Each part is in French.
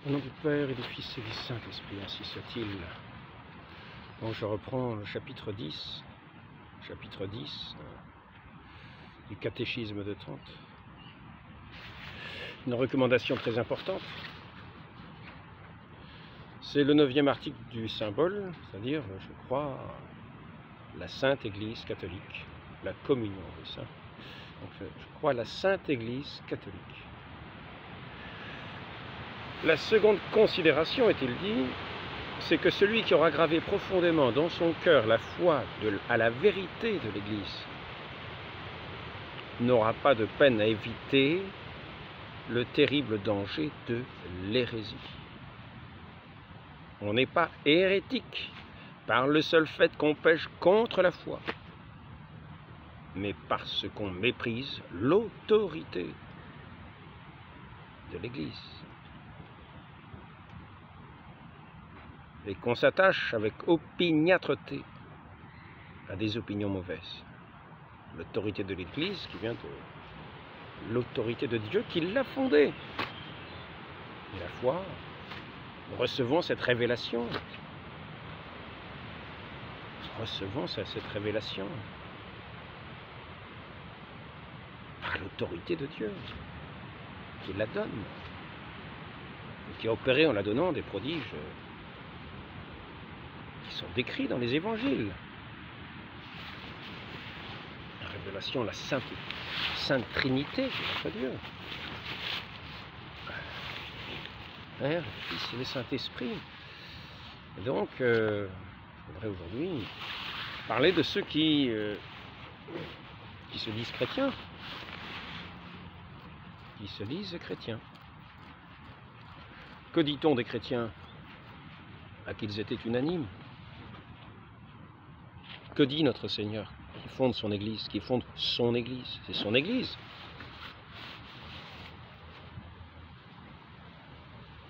Au nom du Père et du Fils et du Saint-Esprit, ainsi soit-il. Donc je reprends le chapitre 10 du catéchisme de Trente. Une recommandation très importante. C'est le 9e article du symbole, c'est-à-dire, je crois, la Sainte Église catholique, la communion des saints. Donc je crois à la Sainte Église catholique. La seconde considération, est-il dit, c'est que celui qui aura gravé profondément dans son cœur la foi à la vérité de l'Église n'aura pas de peine à éviter le terrible danger de l'hérésie. On n'est pas hérétique par le seul fait qu'on pêche contre la foi, mais parce qu'on méprise l'autorité de l'Église. Et qu'on s'attache avec opiniâtreté à des opinions mauvaises. L'autorité de l'Église qui vient de l'autorité de Dieu qui l'a fondée. Et la foi, nous recevons cette révélation. Recevons cette révélation par l'autorité de Dieu qui la donne et qui a opéré en la donnant des prodiges qui sont décrits dans les évangiles. La révélation, la Sainte Trinité de notre Dieu. Père, le Fils et le Saint-Esprit. Et donc, je voudrais aujourd'hui parler de ceux qui se disent chrétiens. Qui se disent chrétiens. Que dit-on des chrétiens? Qu'ils étaient unanimes. Que dit notre Seigneur qui fonde son Église, qui fonde son Église? C'est son Église.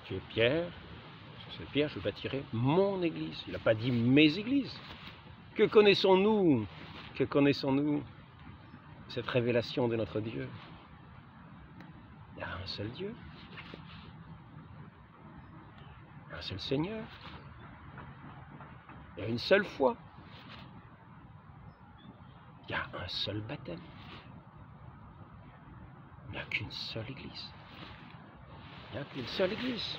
Tu es Pierre, sur cette pierre je bâtirai mon Église. Il n'a pas dit mes Églises. Que connaissons-nous? Que connaissons-nous? Cette révélation de notre Dieu. Il y a un seul Dieu. Un seul Seigneur. Il y a une seule foi. Il y a un seul baptême. Il n'y a qu'une seule Église. Il n'y a qu'une seule Église.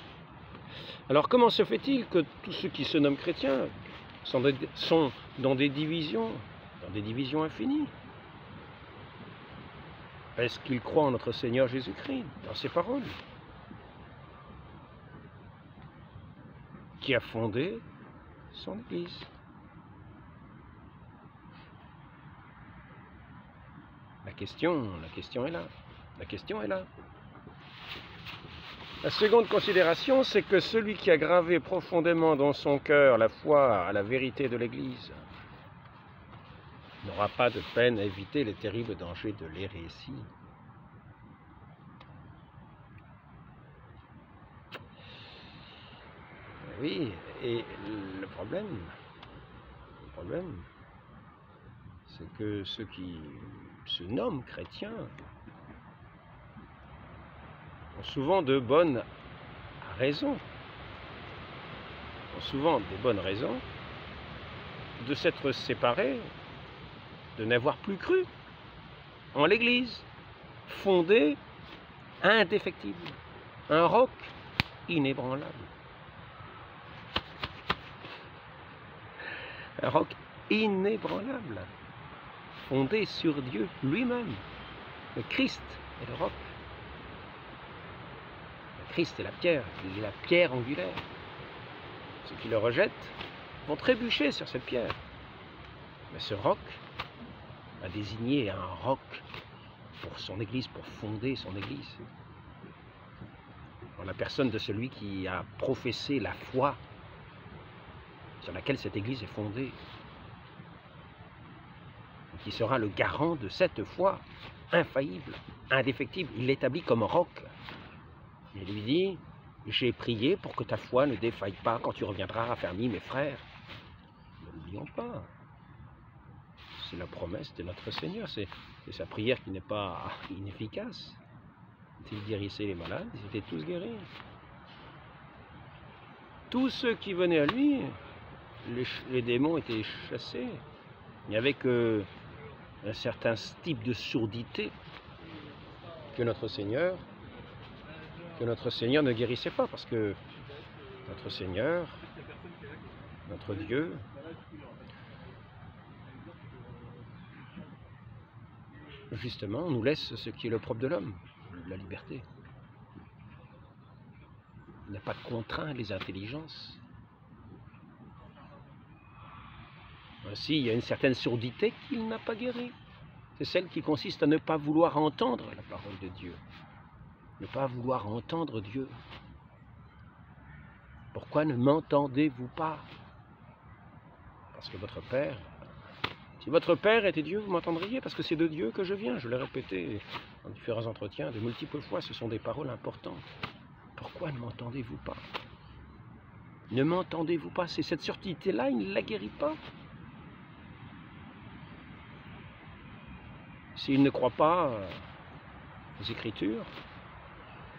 Alors comment se fait-il que tous ceux qui se nomment chrétiens sont dans des divisions infinies? Est-ce qu'ils croient en notre Seigneur Jésus-Christ, dans ses paroles, qui a fondé son Église? La question est là. La question est là. La seconde considération, c'est que celui qui a gravé profondément dans son cœur la foi à la vérité de l'Église n'aura pas de peine à éviter les terribles dangers de l'hérésie. Oui, et le problème, c'est que ceux qui se nomment chrétiens ont souvent de bonnes raisons, de s'être séparés, de n'avoir plus cru en l'Église, fondée, indéfectible, un roc inébranlable. Un roc inébranlable, fondé sur Dieu lui-même. Le Christ est le roc. Le Christ est la pierre, il est la pierre angulaire. Ceux qui le rejettent vont trébucher sur cette pierre. Mais ce roc a désigné un roc pour son Église, pour fonder son Église. En la personne de celui qui a professé la foi sur laquelle cette Église est fondée, et qui sera le garant de cette foi infaillible, indéfectible. Il l'établit comme roc. Il lui dit, j'ai prié pour que ta foi ne défaille pas quand tu reviendras raffermi, mes frères. Ne l'oublions pas. C'est la promesse de notre Seigneur, c'est sa prière qui n'est pas inefficace. Il guérissait les malades, ils étaient tous guéris. tous ceux qui venaient à lui, les démons étaient chassés. Il n'y avait qu'un certain type de surdité que notre Seigneur ne guérissait pas, parce que notre Seigneur, notre Dieu, justement, nous laisse ce qui est le propre de l'homme, la liberté. Il n'a pas contraint les intelligences. Ainsi, il y a une certaine surdité qu'il n'a pas guérie. C'est celle qui consiste à ne pas vouloir entendre la parole de Dieu. Ne pas vouloir entendre Dieu. Pourquoi ne m'entendez-vous pas? Parce que votre Père, si votre Père était Dieu, vous m'entendriez, parce que c'est de Dieu que je viens. Je l'ai répété en différents entretiens de multiples fois, ce sont des paroles importantes. Pourquoi ne m'entendez-vous pas? Ne m'entendez-vous pas? C'est cette surdité-là, il ne la guérit pas. S'ils ne croient pas aux Écritures,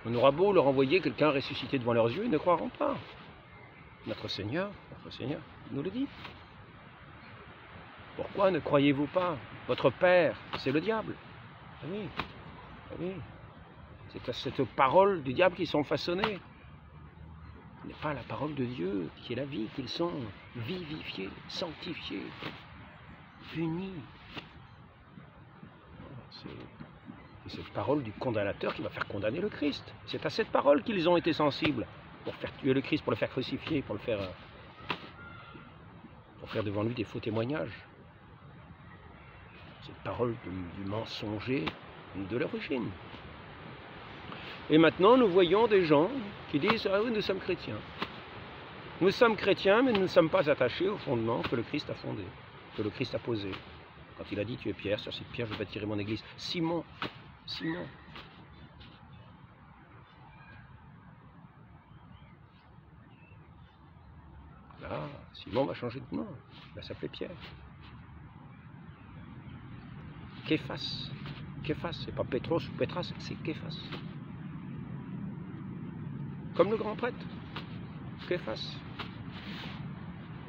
on aura beau leur envoyer quelqu'un ressuscité devant leurs yeux, ils ne croiront pas. Notre Seigneur nous le dit. Pourquoi ne croyez-vous pas? Votre Père, c'est le diable. Ah oui, ah oui. C'est à cette parole du diable qu'ils sont façonnés. Ce n'est pas la parole de Dieu qui est la vie, qu'ils sont vivifiés, sanctifiés, unis. C'est cette parole du condamnateur qui va faire condamner le Christ. C'est à cette parole qu'ils ont été sensibles pour faire tuer le Christ, pour le faire crucifier, pour faire devant lui des faux témoignages. Cette parole du mensonger de l'origine. Et maintenant, nous voyons des gens qui disent « Ah oui, nous sommes chrétiens. Nous sommes chrétiens, mais nous ne sommes pas attachés au fondement que le Christ a fondé, que le Christ a posé. » Quand il a dit « Tu es Pierre, sur cette pierre je bâtirai mon église. » Simon. Là, Simon va changer de nom. Il va s'appeler Pierre. Képhas. Képhas, c'est pas Pétros ou Pétras, c'est Képhas. Comme le grand prêtre. Képhas.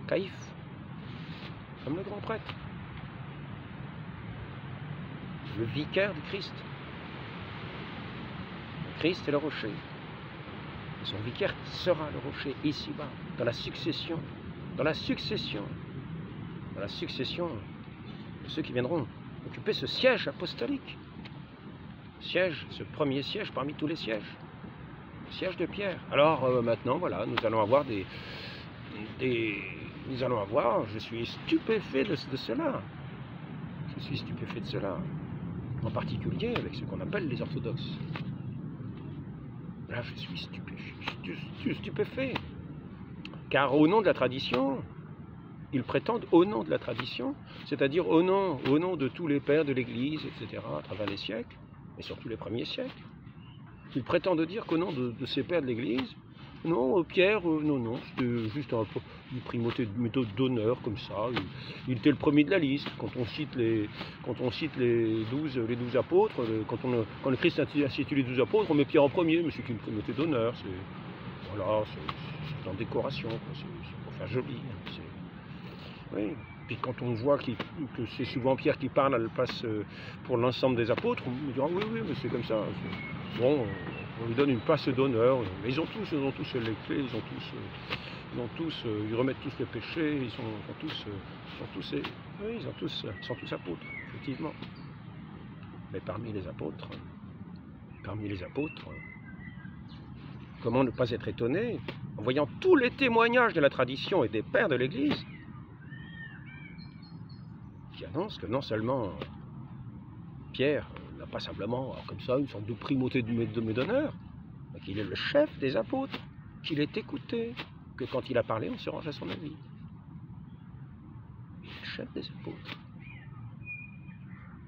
Caïphe. Comme le grand prêtre. Le vicaire du Christ. Le Christ est le rocher. Et son vicaire sera le rocher ici-bas, dans la succession. Dans la succession. Dans la succession de ceux qui viendront occuper ce siège apostolique. Siège, ce premier siège parmi tous les sièges. Le siège de Pierre. Alors maintenant, voilà, nous allons avoir je suis stupéfait de cela. Je suis stupéfait de cela. En particulier avec ce qu'on appelle les orthodoxes. Là, je suis stupéfait. Car au nom de la tradition, ils prétendent au nom de la tradition, c'est-à-dire au nom de tous les pères de l'Église, etc., à travers les siècles, et surtout les premiers siècles, ils prétendent dire qu'au nom de ces pères de l'Église, non, Pierre, non, c'était juste une primauté de méthode d'honneur, comme ça. Il était le premier de la liste. Quand on cite les 12 apôtres, quand le Christ institue les 12 apôtres, on met Pierre en premier, mais c'est une primauté d'honneur. Voilà, c'est en décoration, c'est pour faire joli. Oui. Puis quand on voit que c'est souvent Pierre qui parle à la place pour l'ensemble des apôtres, on me dira oui, mais c'est comme ça. Bon, on lui donne une place d'honneur. Mais ils ont tous les clés, ils remettent tous les péchés, ils sont tous apôtres, effectivement. Mais parmi les apôtres, comment ne pas être étonné en voyant tous les témoignages de la tradition et des pères de l'Église qui annoncent que non seulement Pierre n'a pas simplement comme ça une sorte de primauté de d'honneur, mais qu'il est le chef des apôtres, qu'il est écouté, que quand il a parlé, on se range à son avis. Il est le chef des apôtres.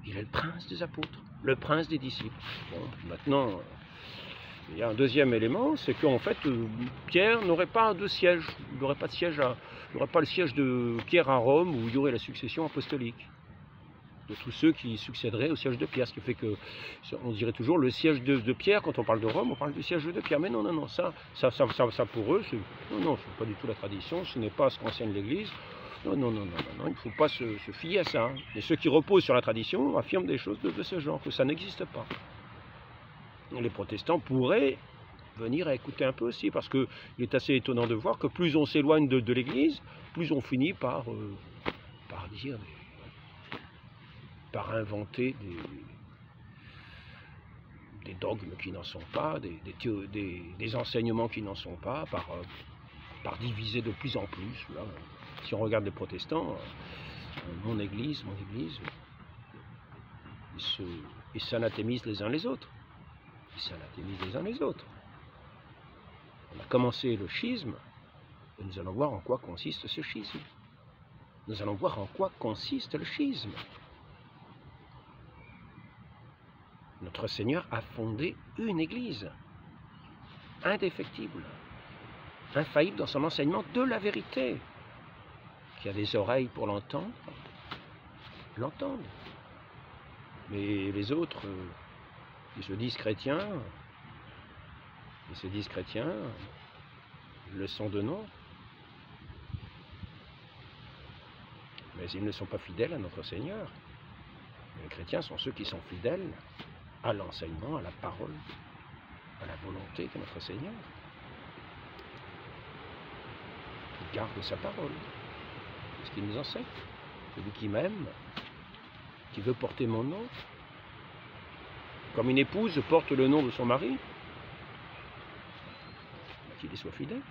Il est le prince des apôtres, le prince des disciples. Bon, maintenant, il y a un deuxième élément, c'est qu'en fait, Pierre n'aurait pas de siège. Il n'aurait pas de siège il n'y aurait pas le siège de Pierre à Rome où il y aurait la succession apostolique. de tous ceux qui succéderaient au siège de Pierre, ce qui fait que on dirait toujours le siège de Pierre. Quand on parle de Rome, on parle du siège de Pierre. Mais non, non, non, ça pour eux, non, c'est pas du tout la tradition, ce n'est pas ce qu'enseigne l'Église. Non, non, non, non, non, non, il ne faut pas se fier à ça. Hein. Et ceux qui reposent sur la tradition affirment des choses de ce genre, que ça n'existe pas. Les protestants pourraient venir à écouter un peu aussi, parce qu'il est assez étonnant de voir que plus on s'éloigne de l'Église, plus on finit par dire, par inventer des dogmes qui n'en sont pas, des enseignements qui n'en sont pas, par diviser de plus en plus. Là. Si on regarde les protestants, mon Église, ils s'anathémisent les uns les autres. Ils s'anathémisent les uns les autres. On a commencé le schisme, et nous allons voir en quoi consiste ce schisme. Nous allons voir en quoi consiste le schisme. Notre Seigneur a fondé une Église, indéfectible, infaillible dans son enseignement de la vérité. Qui a des oreilles pour l'entendre, l'entendent. Mais les autres, ils se disent chrétiens, le sont de nom, mais ils ne sont pas fidèles à notre Seigneur. Les chrétiens sont ceux qui sont fidèles à l'enseignement, à la parole, à la volonté de notre Seigneur. Qui garde sa parole. C'est ce qu'il nous enseigne. Celui qui m'aime, qui veut porter mon nom, comme une épouse porte le nom de son mari, qu'il y soit fidèle.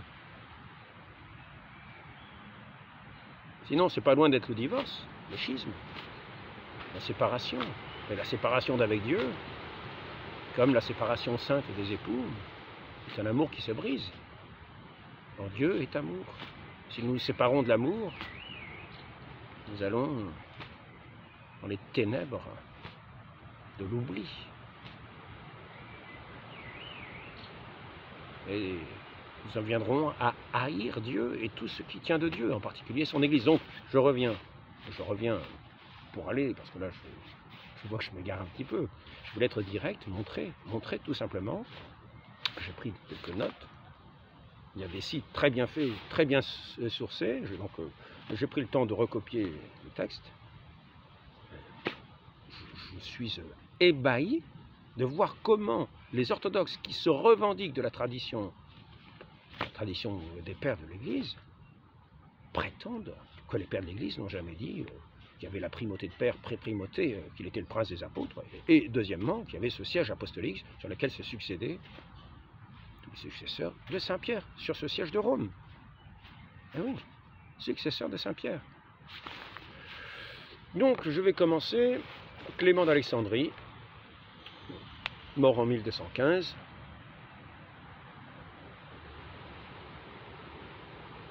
Sinon, c'est pas loin d'être le divorce, le schisme, la séparation. Mais la séparation d'avec Dieu, comme la séparation sainte des époux, c'est un amour qui se brise. Alors Dieu est amour. Si nous nous séparons de l'amour, nous allons dans les ténèbres de l'oubli. Et nous en viendrons à haïr Dieu et tout ce qui tient de Dieu, en particulier son Église. Donc, je reviens pour aller, parce que là, je vois que je m'égare un petit peu. Je voulais être direct, montrer tout simplement. J'ai pris quelques notes. Il y a des sites très bien faits, très bien sourcés. Donc, j'ai pris le temps de recopier le texte. Je suis ébahi de voir comment les orthodoxes qui se revendiquent de la tradition des pères de l'Église, prétendent que les pères de l'Église n'ont jamais dit qu'il y avait la primauté de père, pré-primauté, qu'il était le prince des apôtres, et deuxièmement, qu'il y avait ce siège apostolique sur lequel se succédaient tous les successeurs de Saint-Pierre, sur ce siège de Rome. Eh oui, successeur de Saint-Pierre. Donc, je vais commencer. Clément d'Alexandrie, mort en 1215,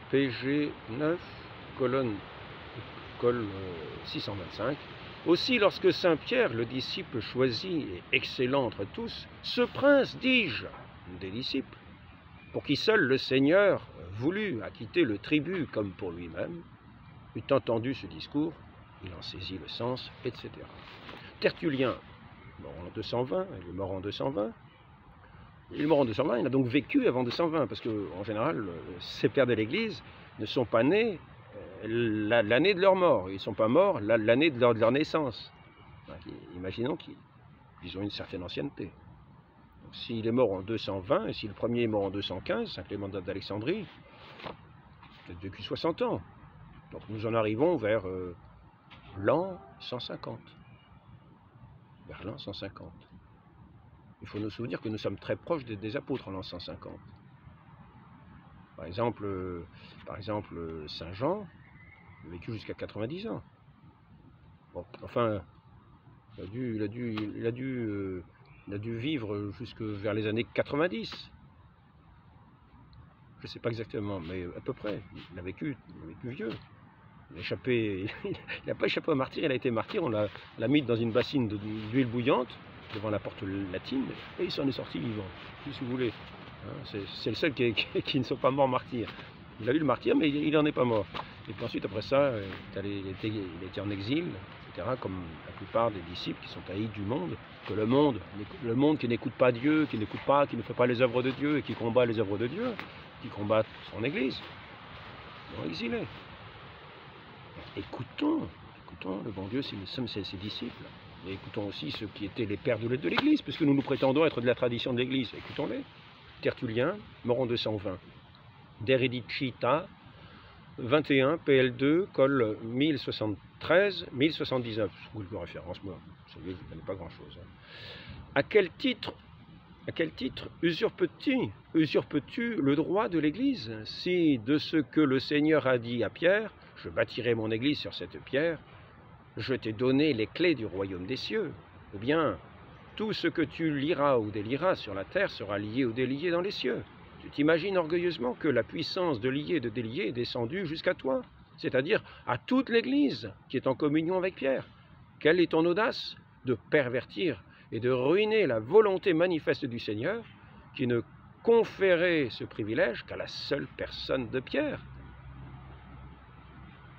PG 9, col 625. Aussi, lorsque Saint Pierre, le disciple choisi et excellent entre tous, ce prince, dis-je, des disciples, pour qui seul le Seigneur voulut acquitter le tribut comme pour lui-même, eut entendu ce discours, il en saisit le sens, etc. Tertullien, mort en 220, il est mort en 220. Il est mort en 220, il a donc vécu avant 220, parce qu'en général, ces pères de l'Église ne sont pas nés l'année de leur mort, ils ne sont pas morts l'année de leur naissance. Imaginons qu'ils ont une certaine ancienneté. S'il est mort en 220, et si le premier est mort en 215, Saint Clément d'Alexandrie, il a vécu 60 ans. Donc nous en arrivons vers l'an 150. Vers l'an 150. Il faut nous souvenir que nous sommes très proches des apôtres en l'an 150. Par exemple Saint Jean a vécu jusqu'à 90 ans. Bon, enfin, il a dû vivre jusque vers les années 90. Je ne sais pas exactement, mais à peu près. Il a vécu vieux. Il n'a pas échappé au martyr, il a été martyr, on l'a mis dans une bassine d'huile bouillante devant la porte latine, et il s'en est sorti vivant, si vous voulez. C'est le seul qui ne sont pas morts martyrs. Il a eu le martyr, mais il n'en est pas mort. Et puis ensuite, après ça, il était en exil, etc., comme la plupart des disciples qui sont haïs du monde, que le monde qui n'écoute pas Dieu, qui ne fait pas les œuvres de Dieu et qui combat les œuvres de Dieu, qui combat son Église, sont exilés. Écoutons le bon Dieu, si nous sommes ses disciples. Et écoutons aussi ceux qui étaient les pères de l'Église, puisque nous nous prétendons être de la tradition de l'Église. Écoutons-les. Tertullien, mort en 220. Deredicita, 21, PL2, col 1073, 1079. Google de référence, moi, vous savez, je ne connais pas grand-chose. À quel titre usurpes-tu le droit de l'Église, si de ce que le Seigneur a dit à Pierre, je bâtirai mon Église sur cette pierre, je t'ai donné les clés du royaume des cieux, ou bien tout ce que tu liras ou délieras sur la terre sera lié ou délié dans les cieux. Tu t'imagines orgueilleusement que la puissance de lier et de délier est descendue jusqu'à toi, c'est-à-dire à toute l'Église qui est en communion avec Pierre. Quelle est ton audace de pervertir et de ruiner la volonté manifeste du Seigneur, qui ne conférait ce privilège qu'à la seule personne de Pierre.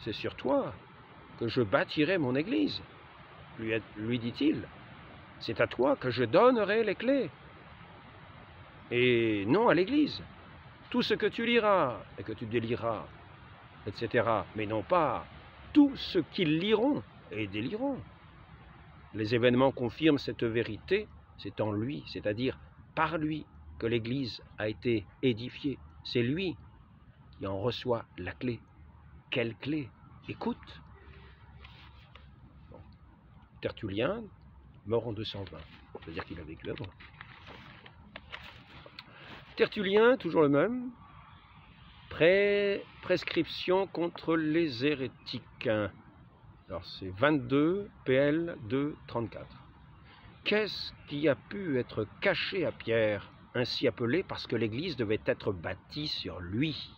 C'est sur toi que je bâtirai mon Église, lui dit-il. C'est à toi que je donnerai les clés, et non à l'Église. Tout ce que tu liras et que tu délieras, etc., mais non pas tout ce qu'ils liront et déliront. Les événements confirment cette vérité, c'est en lui, c'est-à-dire par lui, que l'Église a été édifiée. C'est lui qui en reçoit la clé. Quelle clé? Écoute. Bon. Tertullien, mort en 220, c'est-à-dire qu'il a vécu avant. Tertullien, toujours le même, prescription contre les hérétiques. Alors c'est 22 PL 2 34. Qu'est-ce qui a pu être caché à Pierre, ainsi appelé parce que l'Église devait être bâtie sur lui?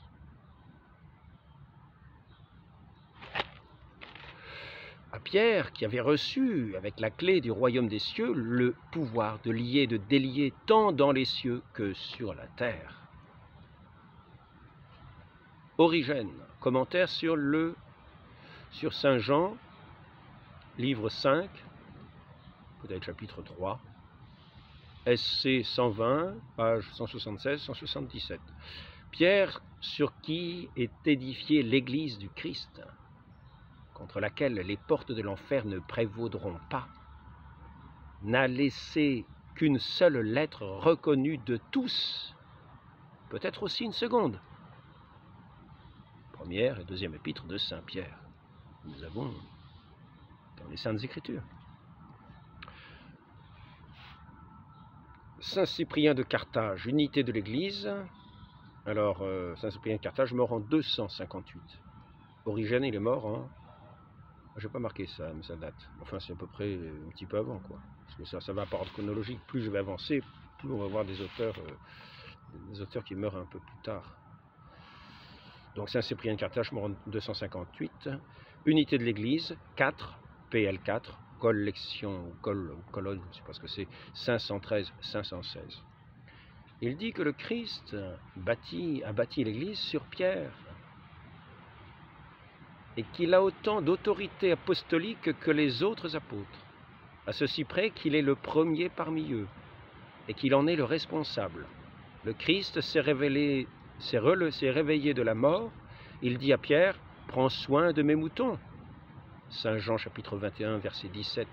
À Pierre, qui avait reçu, avec la clé du royaume des cieux, le pouvoir de lier et de délier tant dans les cieux que sur la terre. Origène, commentaire sur Saint Jean, livre 5, peut-être chapitre 3, SC 120, page 176-177. Pierre, sur qui est édifiée l'Église du Christ, contre laquelle les portes de l'enfer ne prévaudront pas, n'a laissé qu'une seule lettre reconnue de tous, peut-être aussi une seconde. Première et deuxième épître de Saint Pierre. Nous avons dans les Saintes Écritures. Saint Cyprien de Carthage, unité de l'Église. Alors, Saint Cyprien de Carthage, mort en 258. Origène, il est mort en... Je n'ai pas marqué ça, mais ça date. Enfin, c'est à peu près un petit peu avant, quoi. Parce que ça va par ordre chronologique. Plus je vais avancer, plus on va voir des auteurs qui meurent un peu plus tard. Donc, Saint Cyprien de Carthage, mort en 258. Unité de l'Église, 4, PL4, collection, colonne, je ne sais pas ce que c'est, 513-516. Il dit que le Christ a bâti l'Église sur Pierre, et qu'il a autant d'autorité apostolique que les autres apôtres, à ceci près qu'il est le premier parmi eux, et qu'il en est le responsable. Le Christ s'est réveillé de la mort, il dit à Pierre, « Prends soin de mes moutons ». Saint Jean chapitre 21, verset 17.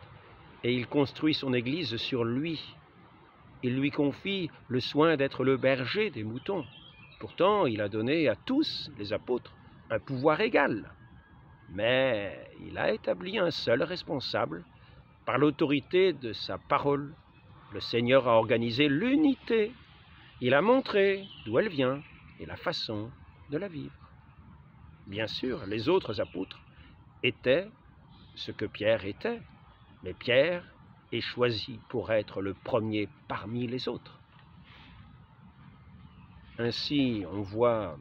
Et il construit son Église sur lui. Il lui confie le soin d'être le berger des moutons. Pourtant, il a donné à tous les apôtres un pouvoir égal. Mais il a établi un seul responsable. Par l'autorité de sa parole, le Seigneur a organisé l'unité. Il a montré d'où elle vient et la façon de la vivre. Bien sûr, les autres apôtres étaient ce que Pierre était, mais Pierre est choisi pour être le premier parmi les autres. Ainsi, on voit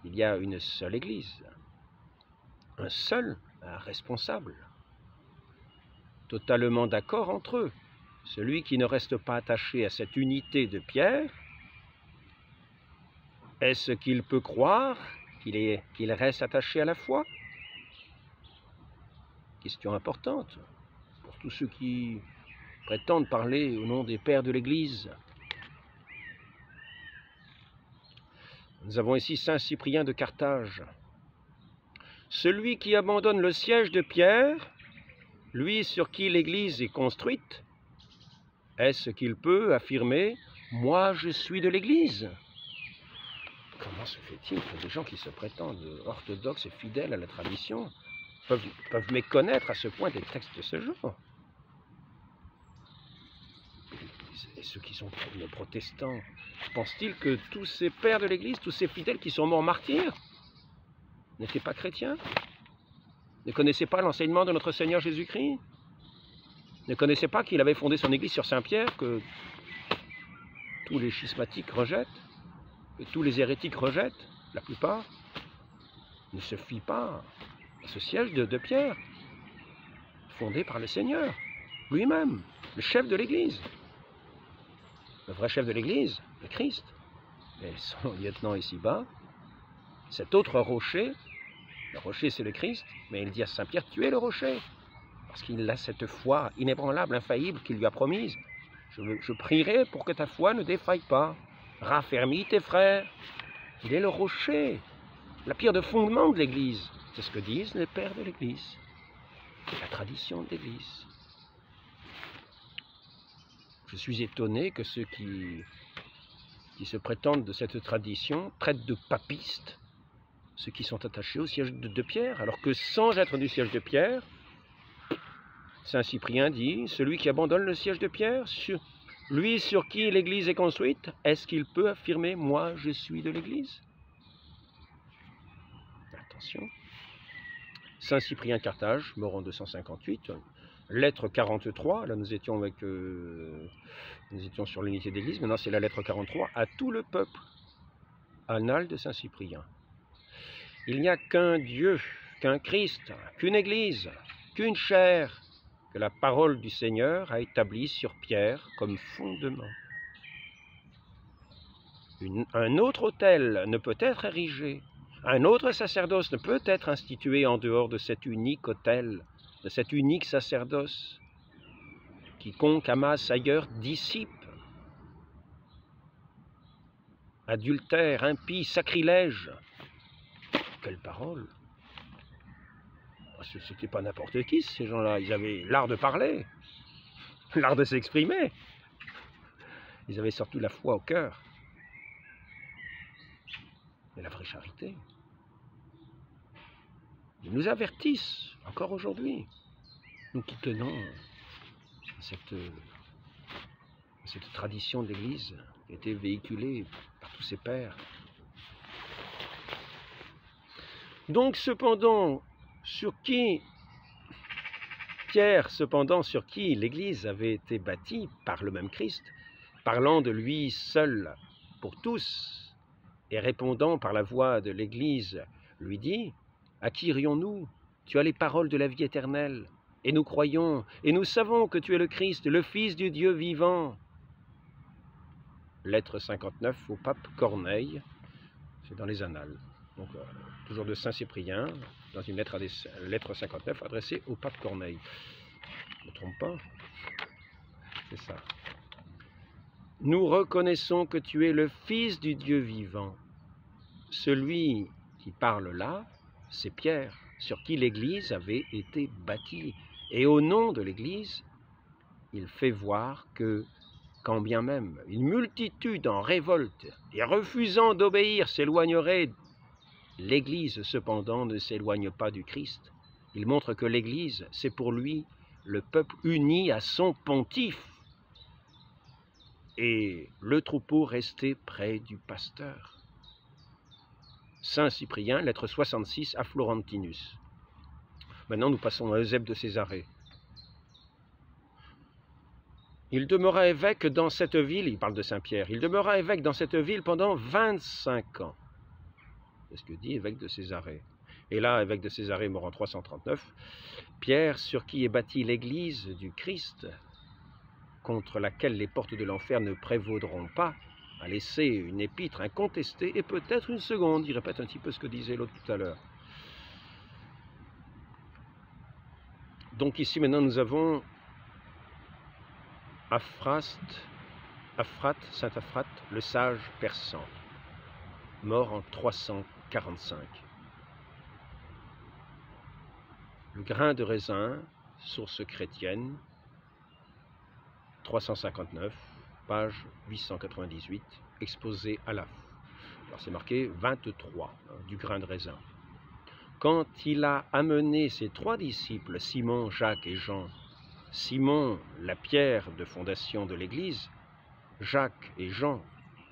qu'il y a une seule Église, un seul responsable, totalement d'accord entre eux. Celui qui ne reste pas attaché à cette unité de Pierre, est-ce qu'il peut croire qu'il reste attaché à la foi? question importante pour tous ceux qui prétendent parler au nom des pères de l'Église. Nous avons ici saint Cyprien de Carthage. Celui qui abandonne le siège de Pierre, lui sur qui l'Église est construite, est-ce qu'il peut affirmer « Moi, je suis de l'Église » ? Comment se fait-il que des gens qui se prétendent orthodoxes et fidèles à la tradition peuvent méconnaître à ce point des textes de ce genre? Et ceux qui sont les protestants, pensent-ils que tous ces pères de l'Église, tous ces fidèles qui sont morts martyrs, n'étaient pas chrétiens? Ne connaissaient pas l'enseignement de notre Seigneur Jésus-Christ? Ne connaissaient pas qu'il avait fondé son Église sur Saint-Pierre, que tous les schismatiques rejettent, que tous les hérétiques rejettent, la plupart? Ne se fient pas à ce siège de Pierre, fondé par le Seigneur lui-même, le chef de l'Église. Le vrai chef de l'Église, le Christ, et son lieutenant ici-bas, cet autre rocher, le rocher c'est le Christ, mais il dit à Saint-Pierre, tu es le rocher, parce qu'il a cette foi inébranlable, infaillible qu'il lui a promise. Je prierai pour que ta foi ne défaille pas. Raffermis tes frères. Il est le rocher, la pierre de fondement de l'Église. C'est ce que disent les pères de l'Église. C'est la tradition de l'Église. Je suis étonné que ceux qui se prétendent de cette tradition traitent de papistes ceux qui sont attachés au siège de Pierre, alors que sans être du siège de Pierre, saint Cyprien dit, celui qui abandonne le siège de Pierre, lui sur qui l'Église est construite, est-ce qu'il peut affirmer, moi je suis de l'Église? Attention. Saint Cyprien Carthage, mort en 258, lettre 43, là nous étions sur l'unité d'Église, maintenant c'est la lettre 43, à tout le peuple, annales de Saint Cyprien. Il n'y a qu'un Dieu, qu'un Christ, qu'une Église, qu'une chair, que la parole du Seigneur a établie sur Pierre comme fondement. Un autre autel ne peut être érigé, un autre sacerdoce ne peut être institué en dehors de cet unique autel, de cet unique sacerdoce. Quiconque amasse ailleurs dissipe. Adultère, impie, sacrilège. Quelle parole! C'était pas n'importe qui, ces gens-là. Ils avaient l'art de parler, l'art de s'exprimer. Ils avaient surtout la foi au cœur. Et la vraie charité. Ils nous avertissent, encore aujourd'hui, nous qui tenons cette tradition de l'Église qui a été véhiculée par tous ces pères. Donc, cependant, Pierre, sur qui l'Église avait été bâtie par le même Christ, parlant de lui seul pour tous, et répondant par la voix de l'Église, lui dit, « À qui irions-nous? Tu as les paroles de la vie éternelle, et nous croyons, et nous savons que tu es le Christ, le Fils du Dieu vivant. » Lettre 59 au pape Corneille, c'est dans les Annales. Donc, toujours de Saint Cyprien, dans une lettre 59 adressée au pape Corneille. Je ne me trompe pas? C'est ça. Nous reconnaissons que tu es le Fils du Dieu vivant. Celui qui parle là, c'est Pierre, sur qui l'Église avait été bâtie. Et au nom de l'Église, il fait voir que, quand bien même une multitude en révolte et refusant d'obéir s'éloignerait, l'Église cependant ne s'éloigne pas du Christ. Il montre que l'Église, c'est pour lui le peuple uni à son pontife et le troupeau resté près du pasteur. Saint Cyprien, lettre 66 à Florentinus. Maintenant, nous passons à Eusèbe de Césarée. Il demeura évêque dans cette ville, il parle de Saint-Pierre, il demeura évêque dans cette ville pendant 25 ans. C'est ce que dit évêque de Césarée. Et là, évêque de Césarée, mort en 339, Pierre, sur qui est bâtie l'Église du Christ, contre laquelle les portes de l'enfer ne prévaudront pas, a laissé une épître incontestée et peut-être une seconde. Il répète un petit peu ce que disait l'autre tout à l'heure. Donc ici maintenant nous avons Afrate, Saint Afrate, le sage persan, mort en 345. Le grain de raisin, source chrétienne, 359, page 898, exposé à la. Alors c'est marqué 23, du grain de raisin. Quand il a amené ses 3 disciples, Simon, Jacques et Jean, Simon, la pierre de fondation de l'Église, Jacques et Jean,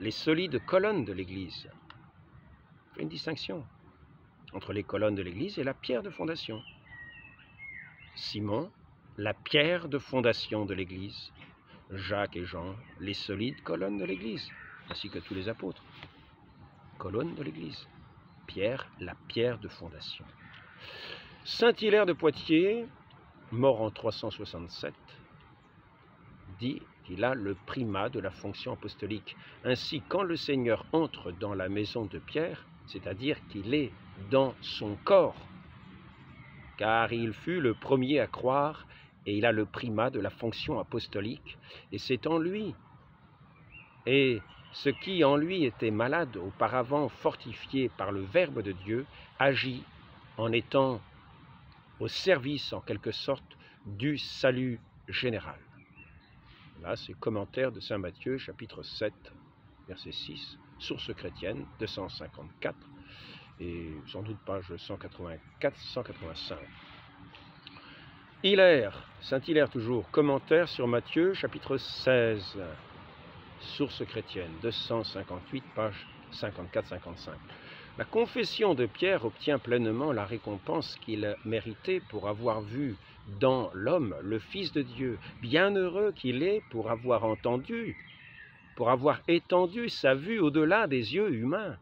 les solides colonnes de l'Église. Il fait une distinction entre les colonnes de l'Église et la pierre de fondation. Simon, la pierre de fondation de l'Église, Jacques et Jean, les solides colonnes de l'Église, ainsi que tous les apôtres. Colonnes de l'Église. Pierre, la pierre de fondation. Saint Hilaire de Poitiers, mort en 367, dit qu'il a le primat de la fonction apostolique. Ainsi, quand le Seigneur entre dans la maison de Pierre, c'est-à-dire qu'il est dans son corps, car il fut le premier à croire et il a le primat de la fonction apostolique, et c'est en lui. Et ce qui en lui était malade, auparavant fortifié par le Verbe de Dieu, agit en étant au service, en quelque sorte, du salut général. Là, c'est commentaire de saint Matthieu, chapitre 7, verset 6, source chrétienne, 254, et sans doute page 184-185. Hilaire, saint Hilaire toujours, commentaire sur Matthieu, chapitre 16, source chrétienne, 258, page 54-55. La confession de Pierre obtient pleinement la récompense qu'il méritait pour avoir vu dans l'homme le Fils de Dieu. Bienheureux qu'il est pour avoir entendu, pour avoir étendu sa vue au-delà des yeux humains.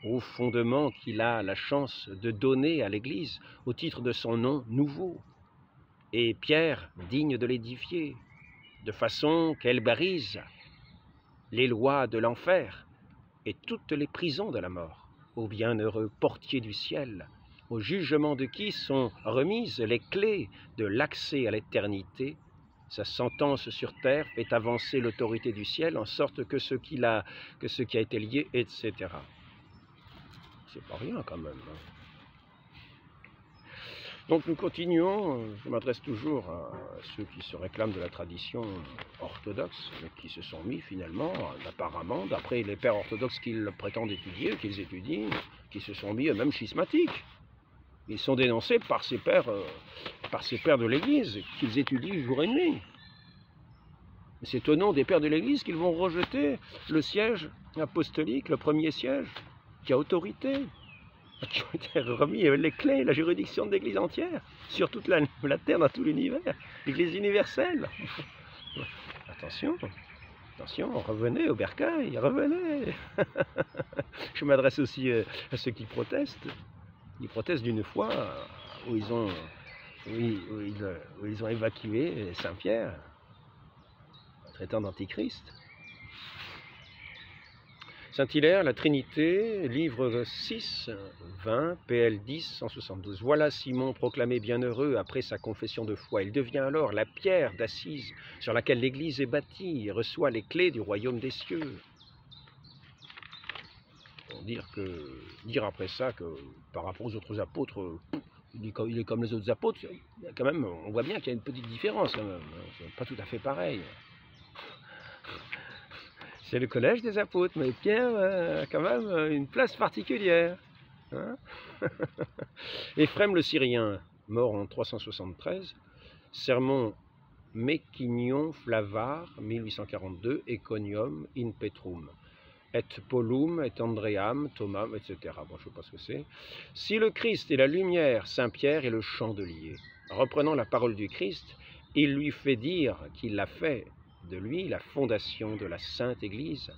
Au fondement qu'il a la chance de donner à l'Église au titre de son nom nouveau. Et Pierre, digne de l'édifier, de façon qu'elle brise les lois de l'enfer et toutes les prisons de la mort, au bienheureux portier du ciel, au jugement de qui sont remises les clés de l'accès à l'éternité. Sa sentence sur terre fait avancer l'autorité du ciel en sorte que ce qui a été lié, etc. C'est pas rien quand même. Donc nous continuons, je m'adresse toujours à ceux qui se réclament de la tradition orthodoxe, mais qui se sont mis finalement, apparemment, d'après les pères orthodoxes qu'ils prétendent étudier, qu'ils étudient, qui se sont mis eux-mêmes schismatiques. Ils sont dénoncés par ces pères de l'Église, qu'ils étudient jour et nuit. C'est au nom des pères de l'Église qu'ils vont rejeter le siège apostolique, le premier siège, qui a autorité, qui ont été remis les clés, la juridiction de l'Église entière, sur toute la terre, dans tout l'univers, l'Église universelle. Attention, revenez au bercail, revenez. Je m'adresse aussi à ceux qui protestent. Ils protestent d'une foi où ils ont évacué Saint-Pierre, traitant d'antichrist. Saint-Hilaire, la Trinité, livre 6, 20, PL 10, 172. Voilà Simon proclamé bienheureux après sa confession de foi. Il devient alors la pierre d'assise sur laquelle l'Église est bâtie et reçoit les clés du royaume des cieux. Pour dire après ça que par rapport aux autres apôtres, il est comme les autres apôtres, quand même, on voit bien qu'il y a une petite différence quand même. C'est pas tout à fait pareil. C'est le collège des apôtres, mais Pierre a quand même une place particulière. Hein. Éphrem le Syrien, mort en 373, sermon Mecquignon Flavar, 1842, Econium in Petrum, et Paulum, et Andream, Thomas, etc. Bon, je ne sais pas ce que c'est. Si le Christ est la lumière, Saint Pierre est le chandelier. Reprenant la parole du Christ, il lui fait dire qu'il l'a fait de lui la fondation de la Sainte Église.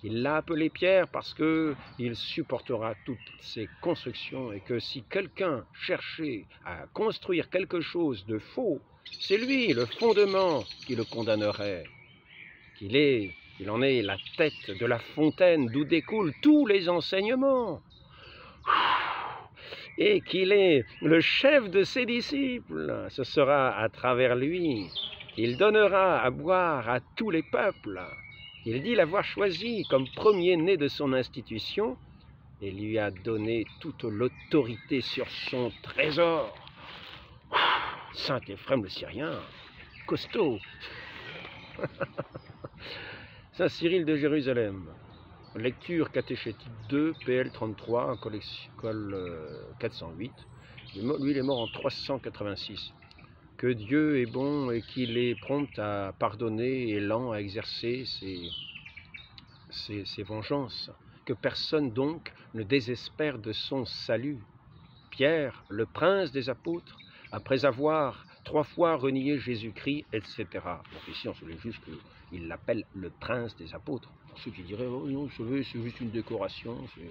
Il l'a appelé Pierre parce qu'il supportera toutes ses constructions et que si quelqu'un cherchait à construire quelque chose de faux, c'est lui, le fondement, qui le condamnerait. qu'il en est la tête de la fontaine d'où découlent tous les enseignements. et qu'il est le chef de ses disciples. Ce sera à travers lui qu'il donnera à boire à tous les peuples. Il dit l'avoir choisi comme premier-né de son institution et lui a donné toute l'autorité sur son trésor. Saint Éphrem le Syrien, costaud. Saint Cyril de Jérusalem, lecture catéchétique 2, PL 33, col 408. Lui, il est mort en 386. Que Dieu est bon et qu'il est prompt à pardonner et lent à exercer ses vengeances. Que personne donc ne désespère de son salut. Pierre, le prince des apôtres, après avoir 3 fois renié Jésus-Christ, etc. Donc ici, on se dit juste qu'il l'appelle le prince des apôtres. Pour ceux qui diraient, oh non, vous savez, c'est juste une décoration, c'est une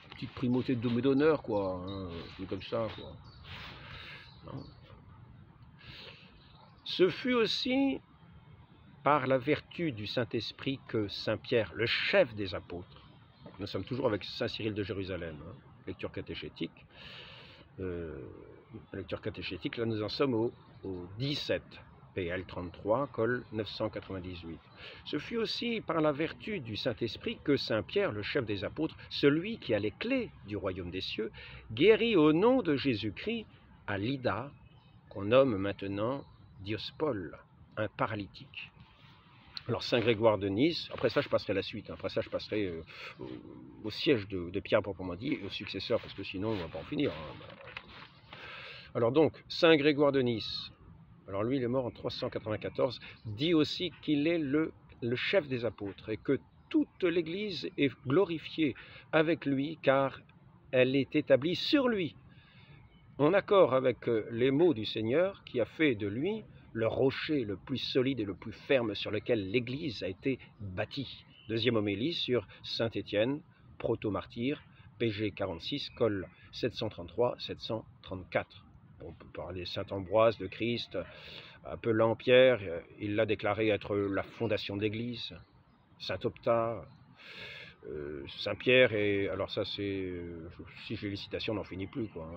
petite primauté d'honneur, quoi. Hein, c'est comme ça, quoi. Non. Ce fut aussi par la vertu du Saint-Esprit que Saint Pierre, le chef des apôtres, nous sommes toujours avec Saint Cyril de Jérusalem, hein, lecture catéchétique, là nous en sommes au 17, PL 33, col 998. Ce fut aussi par la vertu du Saint-Esprit que Saint Pierre, le chef des apôtres, celui qui a les clés du royaume des cieux, guérit au nom de Jésus-Christ à Lydda, qu'on nomme maintenant Diospole, un paralytique. Alors Saint Grégoire de Nice, après ça je passerai la suite, hein. Après ça je passerai au siège de Pierre proprement dit, et aux successeurs, parce que sinon on ne va pas en finir. Hein. Alors donc, Saint Grégoire de Nice, alors lui il est mort en 394, dit aussi qu'il est le chef des apôtres, et que toute l'Église est glorifiée avec lui, car elle est établie sur lui, en accord avec les mots du Seigneur, qui a fait de lui le rocher le plus solide et le plus ferme sur lequel l'Église a été bâtie. Deuxième homélie sur Saint-Étienne, proto-martyr, PG 46, col 733-734. On peut parler de Saint-Ambroise, de Christ, appelant Pierre, il l'a déclaré être la fondation de l'Église. Saint-Optat, Saint-Pierre, et alors ça c'est, si j'ai les citations, on n'en finit plus, quoi.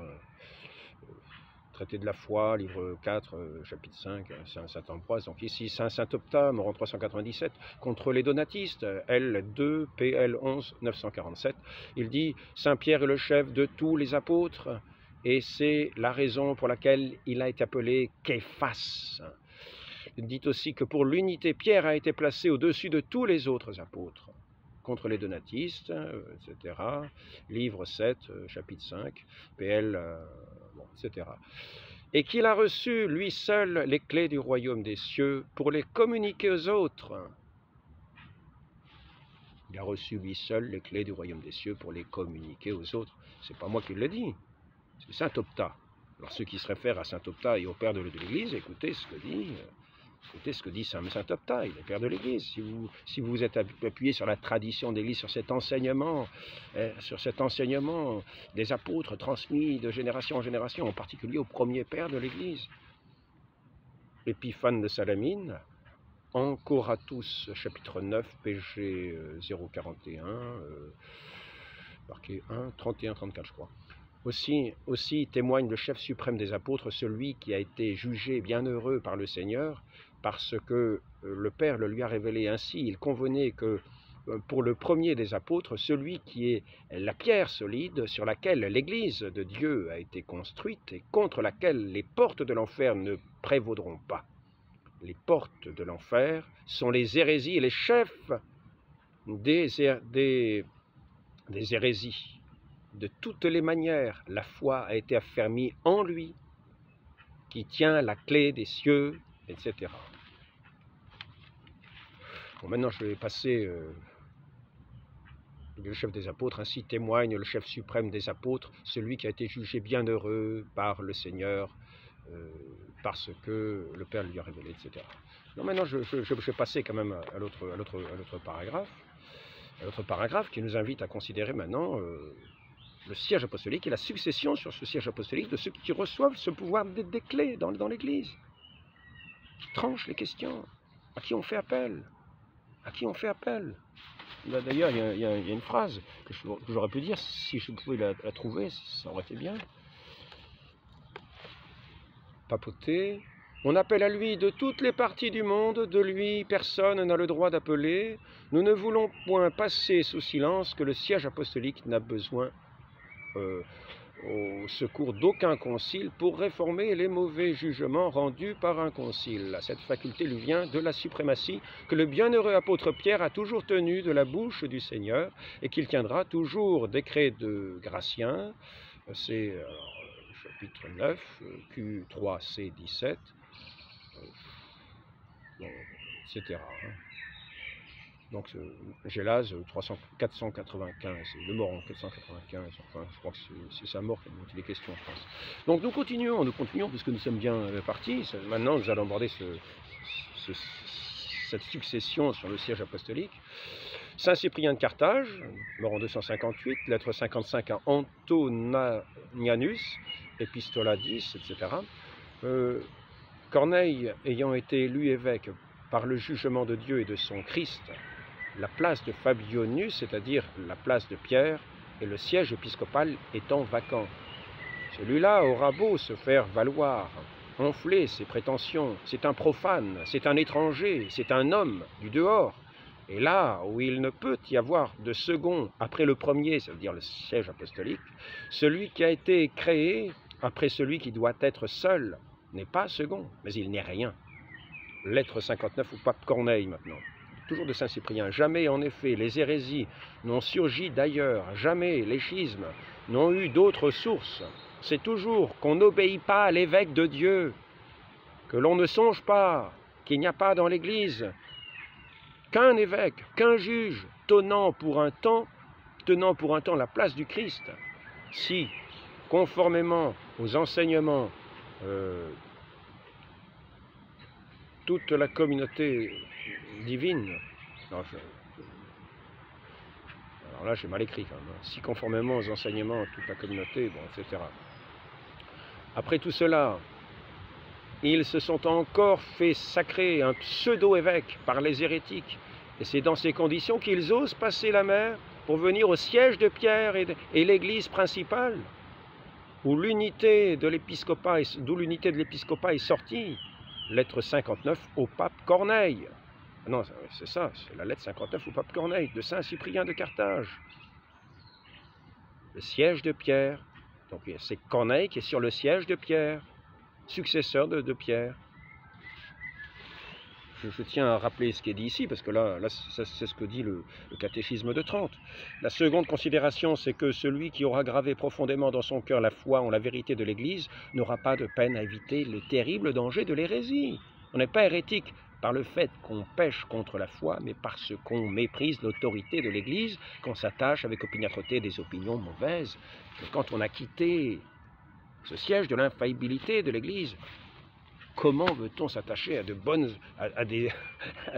Traité de la foi, livre 4, chapitre 5, Saint-Ambroise. Donc ici, Saint-Optat, mort en 397, contre les donatistes, L2, PL 11, 947. Il dit « Saint-Pierre est le chef de tous les apôtres, et c'est la raison pour laquelle il a été appelé Képhas. » Il dit aussi que pour l'unité, Pierre a été placé au-dessus de tous les autres apôtres. Contre les donatistes, etc. Livre 7, chapitre 5, PL, etc. Et qu'il a reçu, lui seul, les clés du royaume des cieux pour les communiquer aux autres. Il a reçu, lui seul, les clés du royaume des cieux pour les communiquer aux autres. C'est pas moi qui le dis, c'est Saint-Optat. Alors ceux qui se réfèrent à Saint-Optat et au Père de l'Église, écoutez ce que dit Saint-Optat, il est Père de l'Église. Si vous êtes appuyé sur la tradition de l'Église, sur cet enseignement des apôtres transmis de génération en génération, en particulier au premier Père de l'Église, Épiphane de Salamine, Encoratus, chapitre 9, PG 041, marqué 1, 31, 34, je crois. Aussi témoigne le chef suprême des apôtres, celui qui a été jugé bienheureux par le Seigneur, parce que le Père le lui a révélé ainsi. Il convenait que pour le premier des apôtres, celui qui est la pierre solide sur laquelle l'Église de Dieu a été construite et contre laquelle les portes de l'enfer ne prévaudront pas. Les portes de l'enfer sont les hérésies et les chefs des hérésies. De toutes les manières, la foi a été affermie en lui, qui tient la clé des cieux, etc. Bon, maintenant, je vais passer le chef des apôtres. Ainsi témoigne le chef suprême des apôtres, celui qui a été jugé bienheureux par le Seigneur, parce que le Père lui a révélé, etc. Non, maintenant, je vais passer quand même à l'autre paragraphe, qui nous invite à considérer maintenant le siège apostolique et la succession sur ce siège apostolique de ceux qui reçoivent ce pouvoir des clés dans l'Église, qui tranchent les questions, à qui on fait appel, Là, d'ailleurs, il y a une phrase que j'aurais pu dire, si je pouvais la trouver, ça aurait été bien. Papoter. On appelle à lui de toutes les parties du monde, de lui personne n'a le droit d'appeler. Nous ne voulons point passer sous silence que le siège apostolique n'a besoin au secours d'aucun concile pour réformer les mauvais jugements rendus par un concile. Cette faculté lui vient de la suprématie que le bienheureux apôtre Pierre a toujours tenue de la bouche du Seigneur et qu'il tiendra toujours. Décret de Gratien, c'est chapitre 9, Q3C 17, etc. Donc Gélase 495, il est mort en 495, enfin je crois que c'est sa mort dont il est question, je pense. Donc nous continuons puisque nous sommes bien partis. Maintenant nous allons aborder cette succession sur le siège apostolique. Saint Cyprien de Carthage, mort en 258, lettre 55 à Antonianus, Epistola 10, etc. Corneille ayant été élu évêque par le jugement de Dieu et de son Christ, la place de Fabionus, c'est-à-dire la place de Pierre, et le siège épiscopal étant vacant. Celui-là aura beau se faire valoir, enfler ses prétentions, c'est un profane, c'est un étranger, c'est un homme du dehors. Et là où il ne peut y avoir de second après le premier, ça veut dire le siège apostolique, celui qui a été créé après celui qui doit être seul n'est pas second, mais il n'est rien. Lettre 59 au pape Corneille maintenant. Toujours de Saint-Cyprien. Jamais en effet les hérésies n'ont surgi d'ailleurs, jamais les schismes n'ont eu d'autres sources. C'est toujours qu'on n'obéit pas à l'évêque de Dieu, que l'on ne songe pas, qu'il n'y a pas dans l'Église qu'un évêque, qu'un juge, tenant pour un temps la place du Christ. Si, conformément aux enseignements, toute la communauté divine, non, alors là j'ai mal écrit quand même, si conformément aux enseignements toute la communauté, bon, etc. Après tout cela, ils se sont encore fait sacrer un pseudo-évêque par les hérétiques, et c'est dans ces conditions qu'ils osent passer la mer pour venir au siège de Pierre et l'église principale, où l'unité de l'épiscopat, d'où l'unité de l'épiscopat est sortie. Lettre 59 au pape Corneille. Non, c'est ça, c'est la lettre 59 au pape Corneille, de Saint Cyprien de Carthage. Le siège de Pierre. Donc c'est Corneille qui est sur le siège de Pierre, successeur de Pierre. Je tiens à rappeler ce qui est dit ici, parce que là c'est ce que dit le catéchisme de Trente. La seconde considération, c'est que celui qui aura gravé profondément dans son cœur la foi en la vérité de l'Église n'aura pas de peine à éviter le terrible danger de l'hérésie. On n'est pas hérétique par le fait qu'on pêche contre la foi, mais parce qu'on méprise l'autorité de l'Église, qu'on s'attache avec opiniâtreté des opinions mauvaises. Et quand on a quitté ce siège de l'infaillibilité de l'Église, comment veut-on s'attacher à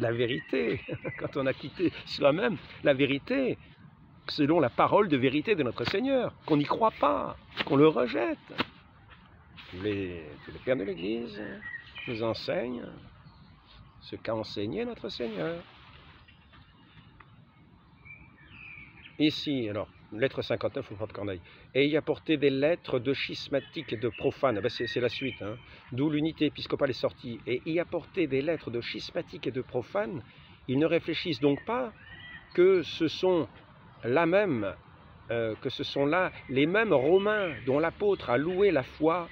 la vérité, quand on a quitté soi-même la vérité, selon la parole de vérité de notre Seigneur, qu'on n'y croit pas, qu'on le rejette. Les pères de l'Église nous enseignent ce qu'a enseigné notre Seigneur. Ici, alors, lettre 59 au pape Corneille. Et y apporter des lettres de schismatiques et de profanes. Ben c'est la suite, hein. D'où l'unité épiscopale est sortie. Et y apporter des lettres de schismatiques et de profanes, ils ne réfléchissent donc pas que ce sont là les mêmes Romains dont l'apôtre a loué la foi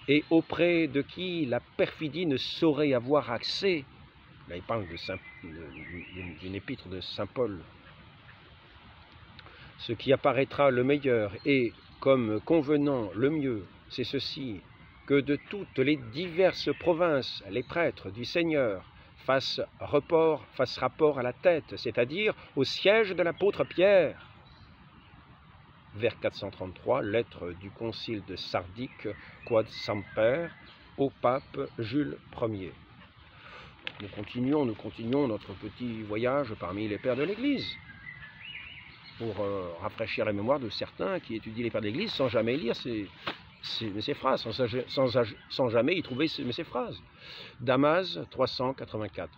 et auprès de qui la perfidie ne saurait avoir accès. Là, il parle d'une épître de saint Paul. Ce qui apparaîtra le meilleur et, comme convenant le mieux, c'est ceci, que de toutes les diverses provinces, les prêtres du Seigneur fassent rapport à la tête, c'est-à-dire au siège de l'apôtre Pierre. Vers 433, lettre du concile de Sardique, Quod Semper, au pape Jules Ier. Nous continuons notre petit voyage parmi les pères de l'Église, pour rafraîchir la mémoire de certains qui étudient les pères de l'Église sans jamais lire ces phrases, sans jamais y trouver ces phrases. Damas 384.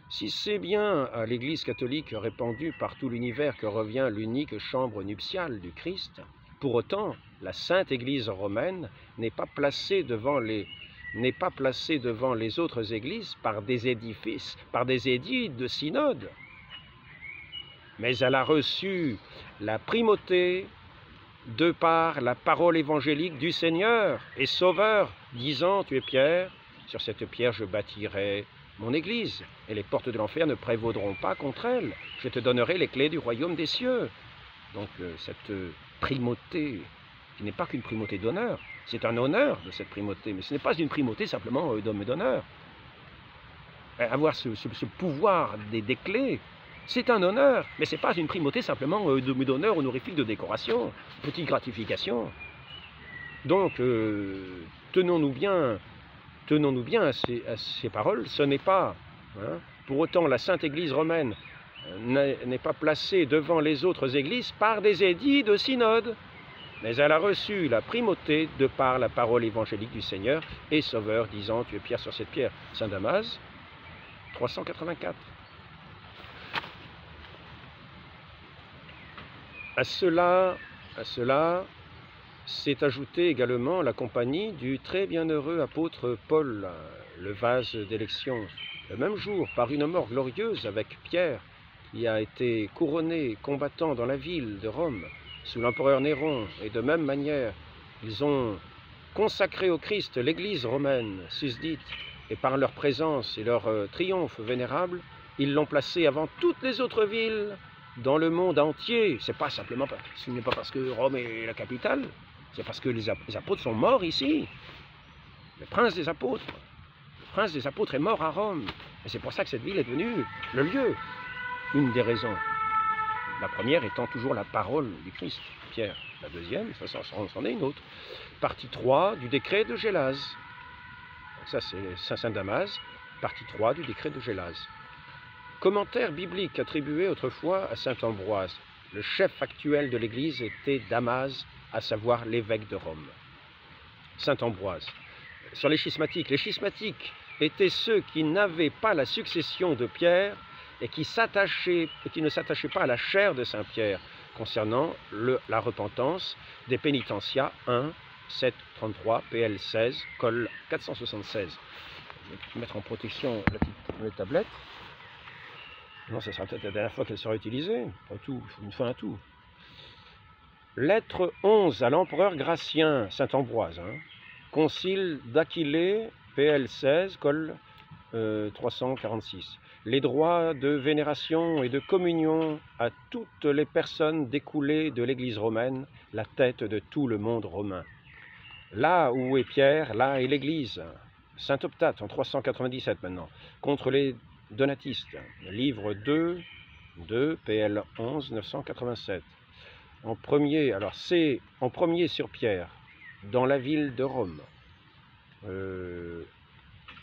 Si c'est bien à l'Église catholique répandue par tout l'univers que revient l'unique chambre nuptiale du Christ, pour autant, la Sainte Église romaine n'est pas placée devant les autres églises par des édifices, par des édits de synode. Mais elle a reçu la primauté de par la parole évangélique du Seigneur et Sauveur, disant, tu es Pierre, sur cette pierre je bâtirai mon Église, et les portes de l'enfer ne prévaudront pas contre elle. Je te donnerai les clés du royaume des cieux. Donc cette primauté, qui n'est pas qu'une primauté d'honneur, c'est un honneur de cette primauté, mais ce n'est pas une primauté simplement d'homme et d'honneur. Avoir ce pouvoir des clés, c'est un honneur, mais ce n'est pas une primauté simplement d'homme et d'honneur honorifique de décoration, petite gratification. Donc, tenons-nous bien à ces paroles, ce n'est pas, pour autant la Sainte Église romaine n'est pas placée devant les autres églises par des édits de synode, mais elle a reçu la primauté de par la parole évangélique du Seigneur et Sauveur, disant, tu es Pierre sur cette pierre, Saint Damas, 384. À cela s'est ajoutée également la compagnie du très bienheureux apôtre Paul, le vase d'élection, le même jour, par une mort glorieuse avec Pierre, qui a été couronné combattant dans la ville de Rome, sous l'empereur Néron, et de même manière, ils ont consacré au Christ l'Église romaine susdite, et par leur présence et leur triomphe vénérable, ils l'ont placé avant toutes les autres villes dans le monde entier. Ce n'est pas parce que Rome est la capitale, c'est parce que les apôtres sont morts ici. Le prince des apôtres est mort à Rome. Et c'est pour ça que cette ville est devenue le lieu. Une des raisons. La première étant toujours la parole du Christ, Pierre. La deuxième, ça c'en est une autre. Partie 3 du décret de Gélase. Ça c'est Saint Damas, partie 3 du décret de Gélase. Commentaire biblique attribué autrefois à saint Ambroise. Le chef actuel de l'Église était Damas, à savoir l'évêque de Rome. Saint Ambroise. Sur les schismatiques étaient ceux qui n'avaient pas la succession de Pierre et qui ne s'attachaient pas à la chair de Saint Pierre concernant la repentance des pénitentia 1, 7, 33, PL 16, col 476. Je vais mettre en protection la tablette. Non, ça sera peut-être la dernière fois qu'elle sera utilisée. Pas tout, il faut une fin à tout. Lettre 11 à l'empereur Gratien, Saint Ambroise. Concile d'Aquilée, PL 16, col 346. Les droits de vénération et de communion à toutes les personnes découlées de l'Église romaine, la tête de tout le monde romain. Là où est Pierre, là est l'Église. Saint Optate, en 397 maintenant, contre les donatistes. Livre 2, PL 11, 987. En premier, alors c'est en premier sur Pierre, dans la ville de Rome,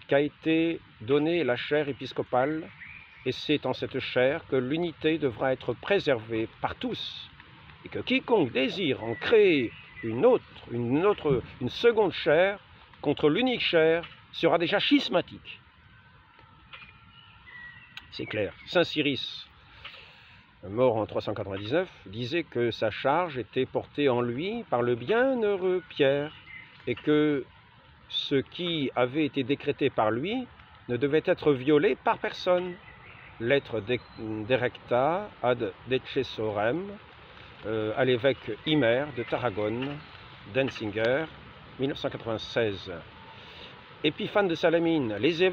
qu'a été donnée la chaire épiscopale, et c'est en cette chaire que l'unité devra être préservée par tous, et que quiconque désire en créer une seconde chaire contre l'unique chaire sera déjà schismatique. C'est clair. Saint Cyrus, mort en 399, disait que sa charge était portée en lui par le bienheureux Pierre, et que ce qui avait été décrété par lui ne devait être violé par personne. Lettre d'Erecta ad Decesorem à l'évêque Imer de Tarragone, Denzinger, 1996. Épiphane de Salamine, les évêques